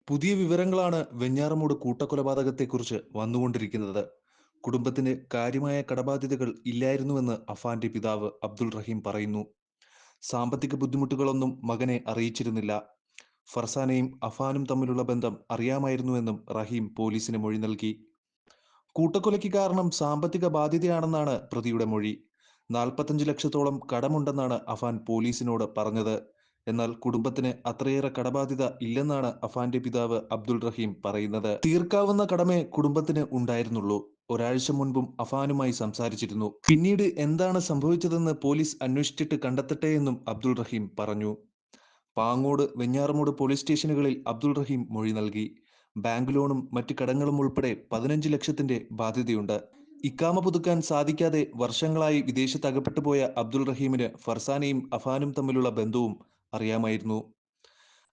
പുതിയ വിവരങ്ങളാണ് വെഞ്ഞാറമൂട് കൂട്ടക്കൊലപാതകത്തെക്കുറിച്ച് വന്നുകൊണ്ടിരിക്കുന്നത്. കുടുംബത്തിന് കാര്യമായ കടബാധ്യതകൾ ഇല്ലായിരുന്നുവെന്ന് അഫാന്റെ പിതാവ് അബ്ദുൾ റഹീം പറയുന്നു. സാമ്പത്തിക ബുദ്ധിമുട്ടുകളൊന്നും മകനെ അറിയിച്ചിരുന്നില്ല. ഫർസാനയും അഫാനും തമ്മിലുള്ള ബന്ധം അറിയാമായിരുന്നുവെന്നും റഹീം പോലീസിന് മൊഴി നൽകി. കൂട്ടക്കൊലയ്ക്ക് കാരണം സാമ്പത്തിക ബാധ്യതയാണെന്നാണ് പ്രതിയുടെ മൊഴി. 45 ലക്ഷത്തോളം കടമുണ്ടെന്നാണ് അഫാൻ പോലീസിനോട് പറഞ്ഞത്. എന്നാൽ കുടുംബത്തിന് അത്രയേറെ കടബാധ്യത ഇല്ലെന്നാണ് അഫാന്റെ പിതാവ് അബ്ദുൾ റഹീം പറയുന്നത്. തീർക്കാവുന്ന കടമേ കുടുംബത്തിന് ഉണ്ടായിരുന്നുള്ളൂ. ഒരാഴ്ച മുൻപും അഫാനുമായി സംസാരിച്ചിരുന്നു. പിന്നീട് എന്താണ് സംഭവിച്ചതെന്ന് പോലീസ് അന്വേഷിച്ചിട്ട് കണ്ടെത്തട്ടെ എന്നും അബ്ദുൾ റഹീം പറഞ്ഞു. പാങ്ങോട്, വെഞ്ഞാറമൂട് പോലീസ് സ്റ്റേഷനുകളിൽ അബ്ദുൾ റഹീം മൊഴി നൽകി. ബാങ്ക് ലോണും മറ്റ് കടങ്ങളും ഉൾപ്പെടെ 15 ലക്ഷത്തിന്റെ ബാധ്യതയുണ്ട്. ഇക്കാമ പുതുക്കാൻ സാധിക്കാതെ വർഷങ്ങളായി വിദേശത്ത് അകപ്പെട്ടു പോയ അബ്ദുൾ റഹീമിന് ഫർസാനയും അഫാനും തമ്മിലുള്ള ബന്ധവും അറിയാമായിരുന്നു.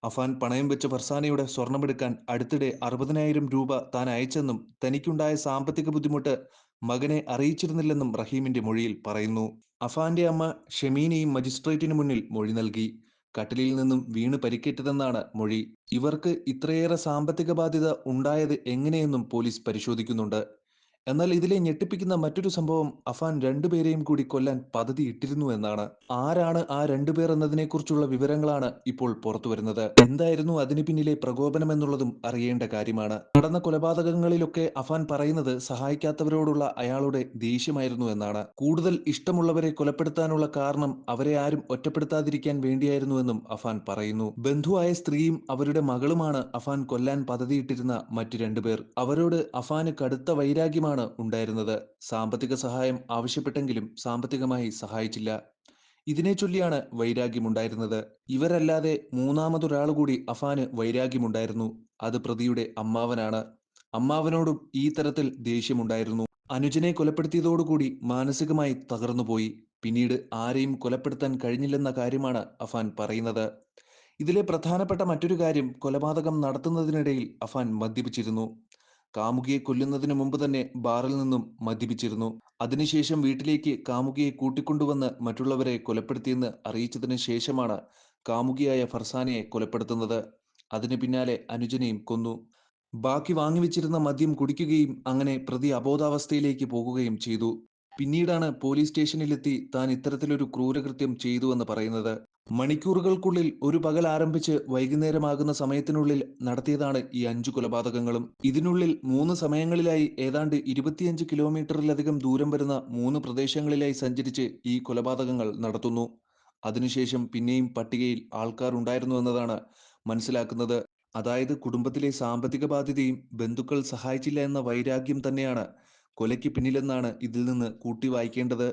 അഫാൻ പണയം വെച്ച ഫർസാനയുടെ സ്വർണമെടുക്കാൻ അടുത്തിടെ 60,000 രൂപ താൻ അയച്ചെന്നും തനിക്കുണ്ടായ സാമ്പത്തിക ബുദ്ധിമുട്ട് മകനെ അറിയിച്ചിരുന്നില്ലെന്നും റഹീമിന്റെ മൊഴിയിൽ പറയുന്നു. അഫാന്റെ അമ്മ ഷെമീനയും മജിസ്ട്രേറ്റിന് മുന്നിൽ മൊഴി നൽകി. കട്ടിലിൽ നിന്നും വീണ് പരിക്കേറ്റതെന്നാണ് മൊഴി. ഇവർക്ക് ഇത്രയേറെ സാമ്പത്തിക ബാധ്യത ഉണ്ടായത് എങ്ങനെയെന്നും പോലീസ് പരിശോധിക്കുന്നുണ്ട്. എന്നാൽ ഇതിലെ ഞെട്ടിപ്പിക്കുന്ന മറ്റൊരു സംഭവം അഫാൻ രണ്ടുപേരെയും കൂടി കൊല്ലാൻ പദ്ധതിയിട്ടിരുന്നു എന്നാണ്. ആരാണ് ആ രണ്ടുപേർ എന്നതിനെക്കുറിച്ചുള്ള വിവരങ്ങളാണ് ഇപ്പോൾ പുറത്തുവരുന്നത്. എന്തായിരുന്നു അതിനു പിന്നിലെ പ്രകോപനം എന്നുള്ളതും അറിയേണ്ട കാര്യമാണ്. നടന്ന കൊലപാതകങ്ങളിലൊക്കെ അഫാൻ പറയുന്നത് സഹായിക്കാത്തവരോടുള്ള അയാളുടെ ദേഷ്യമായിരുന്നു എന്നാണ്. കൂടുതൽ ഇഷ്ടമുള്ളവരെ കൊലപ്പെടുത്താനുള്ള കാരണം അവരെ ആരും ഒറ്റപ്പെടുത്താതിരിക്കാൻ വേണ്ടിയായിരുന്നുവെന്നും അഫാൻ പറയുന്നു. ബന്ധുവായ സ്ത്രീയും അവരുടെ മകളുമാണ് അഫാൻ കൊല്ലാൻ പദ്ധതിയിട്ടിരുന്ന മറ്റു രണ്ടുപേർ. അവരോട് അഫാന് കടുത്ത വൈരാഗ്യമാണ് ഉണ്ടായിരുന്നത്. സാമ്പത്തിക സഹായം ആവശ്യപ്പെട്ടെങ്കിലും സാമ്പത്തികമായി സഹായിച്ചില്ല. ഇതിനെ ചൊല്ലിയാണ് വൈരാഗ്യമുണ്ടായിരുന്നത്. ഇവരല്ലാതെ മൂന്നാമതൊരാളുകൂടി അഫാന് വൈരാഗ്യമുണ്ടായിരുന്നു. അത് പ്രതിയുടെ അമ്മാവനാണ്. അമ്മാവനോടും ഈ തരത്തിൽ ദേഷ്യമുണ്ടായിരുന്നു. അനുജനെ കൊലപ്പെടുത്തിയതോടുകൂടി മാനസികമായി തകർന്നുപോയി. പിന്നീട് ആരെയും കൊലപ്പെടുത്താൻ കഴിഞ്ഞില്ലെന്ന കാര്യമാണ് അഫാൻ പറയുന്നത്. ഇതിലെ പ്രധാനപ്പെട്ട മറ്റൊരു കാര്യം, കൊലപാതകം നടത്തുന്നതിനിടയിൽ അഫാൻ മദ്യപിച്ചിരുന്നു. കാമുകിയെ കൊല്ലുന്നതിന് മുമ്പ് തന്നെ ബാറിൽ നിന്നും മദ്യപിച്ചിരുന്നു. അതിനുശേഷം വീട്ടിലേക്ക് കാമുകിയെ കൂട്ടിക്കൊണ്ടുവന്ന് മറ്റുള്ളവരെ കൊലപ്പെടുത്തിയെന്ന് അറിയിച്ചതിന് ശേഷമാണ് കാമുകിയായ ഫർസാനയെ കൊലപ്പെടുത്തുന്നത്. അതിന് പിന്നാലെ അനുജനെയും കൊന്നു. ബാക്കി വാങ്ങിവെച്ചിരുന്ന മദ്യം കുടിക്കുകയും അങ്ങനെ പ്രതി അബോധാവസ്ഥയിലേക്ക് പോകുകയും ചെയ്തു. പിന്നീടാണ് പോലീസ് സ്റ്റേഷനിലെത്തി താൻ ഇത്തരത്തിലൊരു ക്രൂരകൃത്യം ചെയ്തുവെന്ന് പറയുന്നത്. മണിക്കൂറുകൾക്കുള്ളിൽ ഒരു പകൽ ആരംഭിച്ച് വൈകുന്നേരമാകുന്ന സമയത്തിനുള്ളിൽ നടത്തിയതാണ് ഈ 5 കൊലപാതകങ്ങളും. ഇതിനുള്ളിൽ 3 സമയങ്ങളിലായി ഏതാണ്ട് 25 കിലോമീറ്ററിലധികം ദൂരം വരുന്ന 3 പ്രദേശങ്ങളിലായി സഞ്ചരിച്ച് ഈ കൊലപാതകങ്ങൾ നടത്തുന്നു. അതിനുശേഷം പിന്നെയും പട്ടികയിൽ ആൾക്കാർ ഉണ്ടായിരുന്നു എന്നതാണ് മനസ്സിലാക്കുന്നത്. അതായത് കുടുംബത്തിലെ സാമ്പത്തിക ബാധ്യതയും ബന്ധുക്കൾ സഹായിച്ചില്ല എന്ന വൈരാഗ്യം തന്നെയാണ് കൊലയ്ക്ക് പിന്നിലെന്നാണ് ഇതിൽ നിന്ന് കൂട്ടി വായിക്കേണ്ടത്.